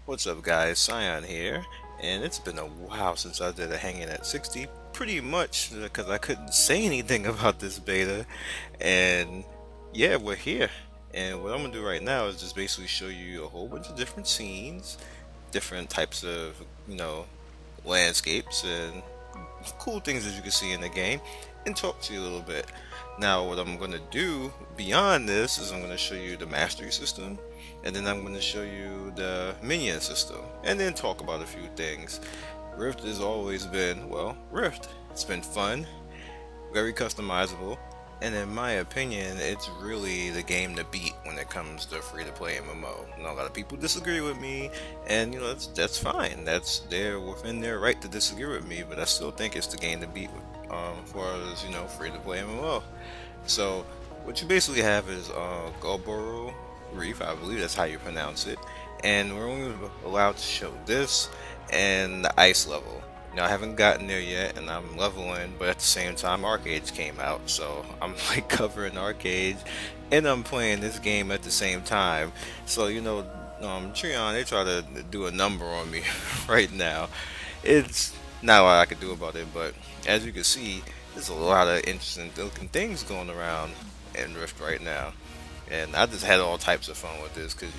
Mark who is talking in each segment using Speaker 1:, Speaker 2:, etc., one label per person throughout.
Speaker 1: What's up guys, Scion here, and it's been a while since I did a hanging at 60, pretty much because I couldn't say anything about this beta, and yeah, we're here. And what I'm gonna do right now is just basically show you a whole bunch of different scenes, different types of, landscapes, and cool things that you can see in the game, and talk to you a little bit. Now, what I'm going to do beyond this is I'm going to show you the mastery system, and then I'm going to show you the minion system, and then talk about a few things. Rift has always been, well, Rift. It's been fun, very customizable, and in my opinion, it's really the game to beat when it comes to free-to-play MMO. Now, a lot of people disagree with me, and that's fine. They're within their right to disagree with me, but I still think it's the game to beat as far as free-to-play MMO. So what you basically have is Gulboro Reef, I believe that's how you pronounce it, and we're only allowed to show this and the ice level. Now I haven't gotten there yet, and I'm leveling, but at the same time Arcades came out, so I'm like covering Arcades, and I'm playing this game at the same time. So Treon, they try to do a number on me right now. It's not a lot I could do about it, but as you can see, there's a lot of interesting looking things going around in Rift right now. And I just had all types of fun with this because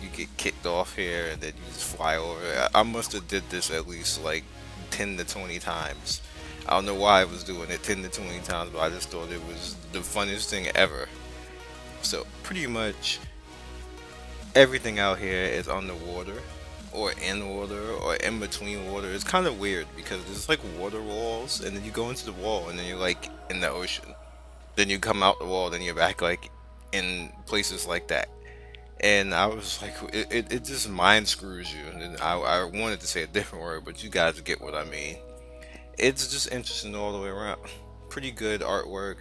Speaker 1: you get kicked off here and then you just fly over. I must have did this at least like 10 to 20 times. I don't know why I was doing it 10 to 20 times, but I just thought it was the funniest thing ever. So pretty much everything out here is underwater, or in water, or in between water. It's kind of weird because there's like water walls, and then you go into the wall, and then you're like in the ocean. Then you come out the wall, then you're back like in places like that. And I was like, it just mind screws you. And I wanted to say a different word, but you guys get what I mean. It's just interesting all the way around. Pretty good artwork,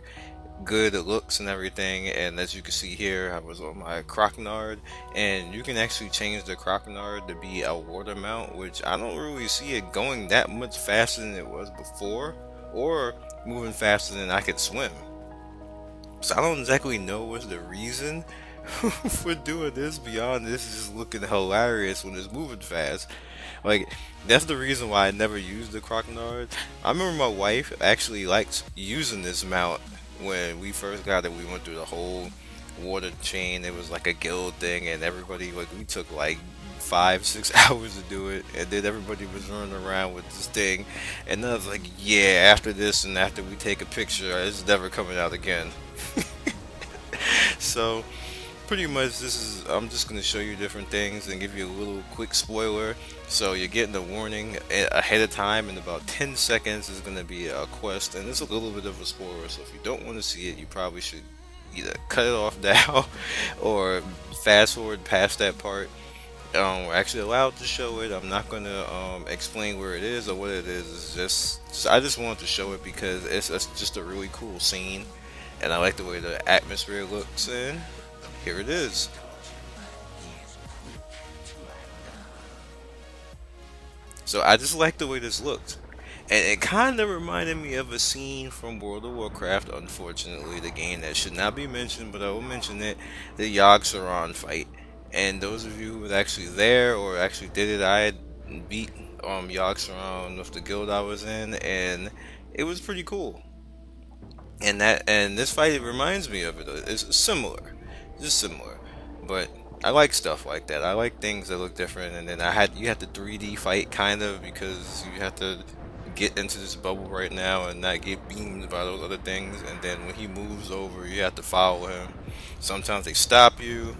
Speaker 1: good looks and everything. And as you can see here, I was on my Croconard, and you can actually change the Croconard to be a water mount, which I don't really see it going that much faster than it was before, or moving faster than I could swim. So I don't exactly know what's the reason for doing this beyond this is just looking hilarious when it's moving fast. Like, that's the reason why I never used the Croconard. I remember my wife actually liked using this mount when we first got it. We went through the whole water chain. It was like a guild thing, and everybody, like, we took like 5-6 hours to do it, and then everybody was running around with this thing, and I was like, yeah, after this and after we take a picture, it's never coming out again. So pretty much I'm just going to show you different things and give you a little quick spoiler, so you're getting the warning ahead of time. In about 10 seconds is going to be a quest, and it's a little bit of a spoiler, so if you don't want to see it, you probably should either cut it off now or fast forward past that part. We're actually allowed to show it. I'm not going to explain where it is or what it is. It's just I just wanted to show it because it's just a really cool scene, and I like the way the atmosphere looks, and here it is. So I just like the way this looked, and it kind of reminded me of a scene from World of Warcraft, unfortunately, the game that should not be mentioned, but I will mention it, the Yogg-Saron fight. And those of you who were actually there or actually did it, I had beat Yogg-Saron with the guild I was in, and it was pretty cool. And this fight, it reminds me of it. It's similar, just similar, but I like stuff like that. I like things that look different. And then you had to 3D fight kind of, because you have to get into this bubble right now and not get beamed by those other things. And then when he moves over, you have to follow him. Sometimes they stop you.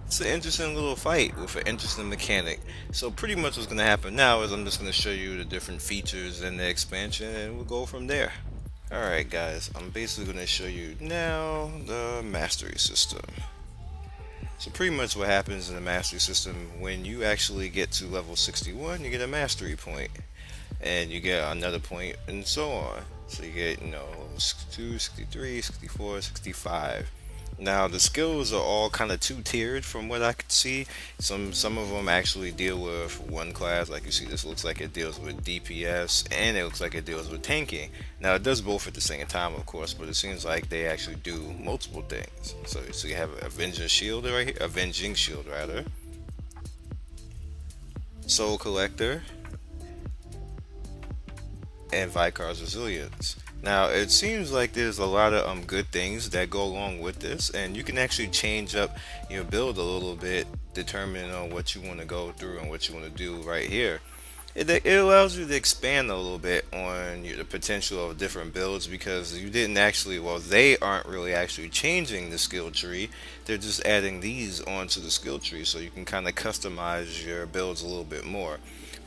Speaker 1: It's an interesting little fight with an interesting mechanic. So pretty much what's going to happen now is I'm just going to show you the different features in the expansion, and we'll go from there. Alright guys, I'm basically going to show you now the mastery system. So pretty much what happens in the mastery system, when you actually get to level 61, you get a mastery point, and you get another point, and so on. So you get, 62, 63, 64, 65. Now the skills are all kind of two-tiered from what I could see. Some of them actually deal with one class, like you see. This looks like it deals with DPS, and it looks like it deals with tanking. Now it does both at the same time, of course, but it seems like they actually do multiple things. So you have Avenging Shield right here, Avenging Shield rather, Soul Collector, and Vikar's Resilience. Now, it seems like there's a lot of good things that go along with this, and you can actually change up your build a little bit, determining on what you want to go through and what you want to do right here. It allows you to expand a little bit on the potential of different builds because you didn't actually, well, they aren't really actually changing the skill tree. They're just adding these onto the skill tree so you can kind of customize your builds a little bit more.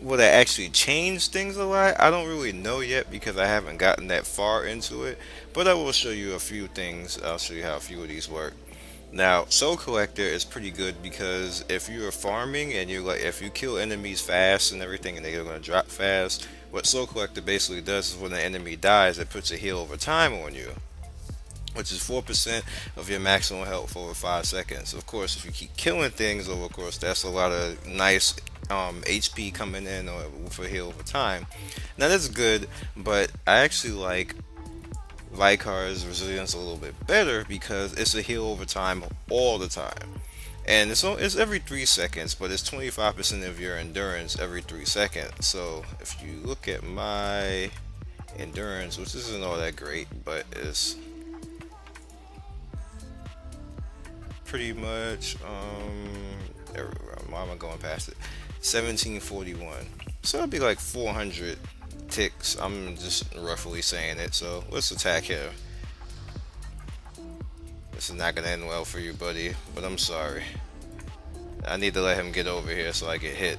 Speaker 1: Will that actually change things a lot? I don't really know yet because I haven't gotten that far into it, but I will show you a few things. I'll show you how a few of these work. Now, Soul Collector is pretty good because if you're farming and you're like, if you kill enemies fast and everything and they're going to drop fast, what Soul Collector basically does is when the enemy dies, it puts a heal over time on you, which is 4% of your maximum health over 5 seconds. Of course, if you keep killing things over, of course, that's a lot of nice HP coming in for heal over time. Now, that's good, but I actually like Vikar's Resilience a little bit better because it's a heal over time all the time. And it's every 3 seconds, but it's 25% of your endurance every 3 seconds. So if you look at my endurance, which isn't all that great, but it's pretty much why am I going past it? 1741. So it'll be like 400 ticks. I'm just roughly saying it. So let's attack him. This is not gonna end well for you, buddy, but I'm sorry. I need to let him get over here so I get hit.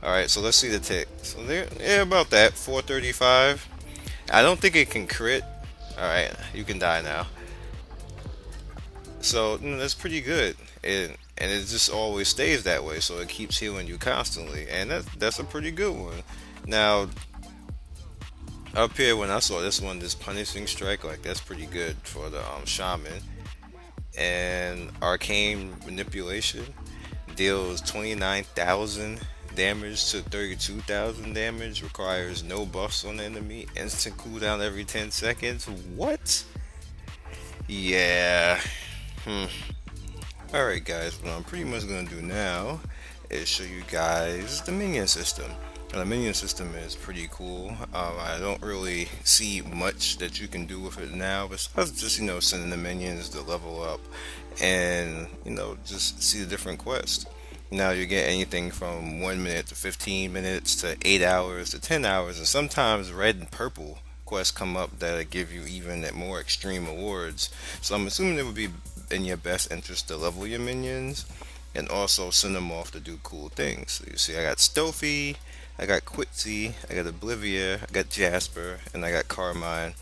Speaker 1: Alright, so let's see the tick. So there, yeah, about that. 435. I don't think it can crit. Alright, you can die now. So that's pretty good. And it just always stays that way, so it keeps healing you constantly. And that's a pretty good one. Now, up here when I saw this one, this Punishing Strike, like that's pretty good for the Shaman. And Arcane Manipulation deals 29,000 damage to 32,000 damage, requires no buffs on the enemy, instant cooldown every 10 seconds. What? Yeah. Alright guys, what I'm pretty much going to do now is show you guys the Minion System. The Minion System is pretty cool. I don't really see much that you can do with it now besides just, sending the minions to level up and, just see the different quests. Now you get anything from 1 minute to 15 minutes to 8 hours to 10 hours, and sometimes red and purple quests come up that give you even more extreme awards. So I'm assuming it would be in your best interest to level your minions and also send them off to do cool things. So you see I got Stealthy, I got Quitzy, I got Oblivia, I got Jasper, and I got Carmine.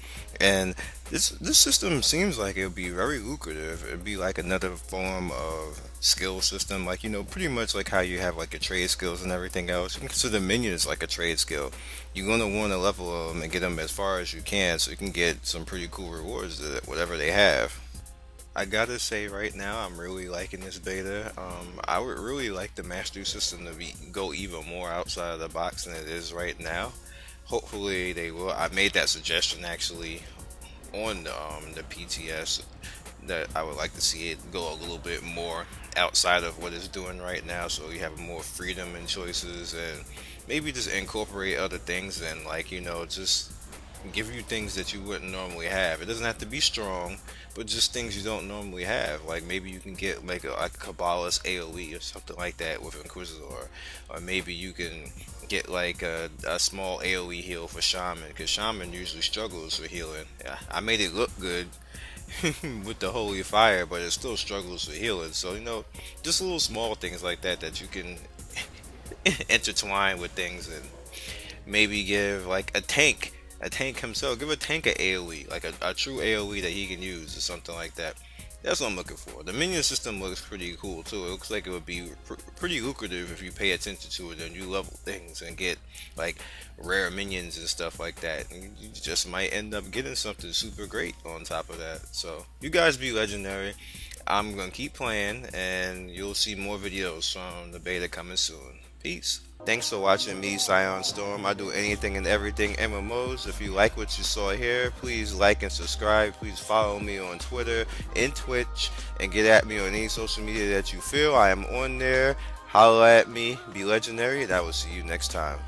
Speaker 1: And this system seems like it would be very lucrative. It'd be like another form of skill system, like pretty much like how you have like your trade skills and everything else. You can consider minions like a trade skill. You're gonna want to level them and get them as far as you can, so you can get some pretty cool rewards that whatever they have. I gotta say right now, I'm really liking this beta. I would really like the mastery system to go even more outside of the box than it is right now. Hopefully they will. I made that suggestion actually on the PTS that I would like to see it go a little bit more outside of what it's doing right now, so you have more freedom and choices, and maybe just incorporate other things and just give you things that you wouldn't normally have. It doesn't have to be strong, but just things you don't normally have. Like maybe you can get like a Kabbalist AoE or something like that with Inquisitor, or maybe you can get like a small AoE heal for Shaman, because Shaman usually struggles with healing. Yeah, I made it look good with the Holy Fire, but it still struggles with healing. So just little small things like that that you can intertwine with things, and maybe give like a tank himself, give a tank a AoE, like a true AoE that he can use or something like that. That's what I'm looking for. The minion system looks pretty cool too. It looks like it would be pretty lucrative if you pay attention to it and you level things and get like rare minions and stuff like that. And you just might end up getting something super great on top of that. So you guys be legendary. I'm gonna keep playing, and you'll see more videos from the beta coming soon. Peace. Thanks for watching me, Scion Storm. I do anything and everything MMOs. If you like what you saw here, please like and subscribe. Please follow me on Twitter and Twitch, and get at me on any social media that you feel. I am on there. Holla at me. Be legendary, and I will see you next time.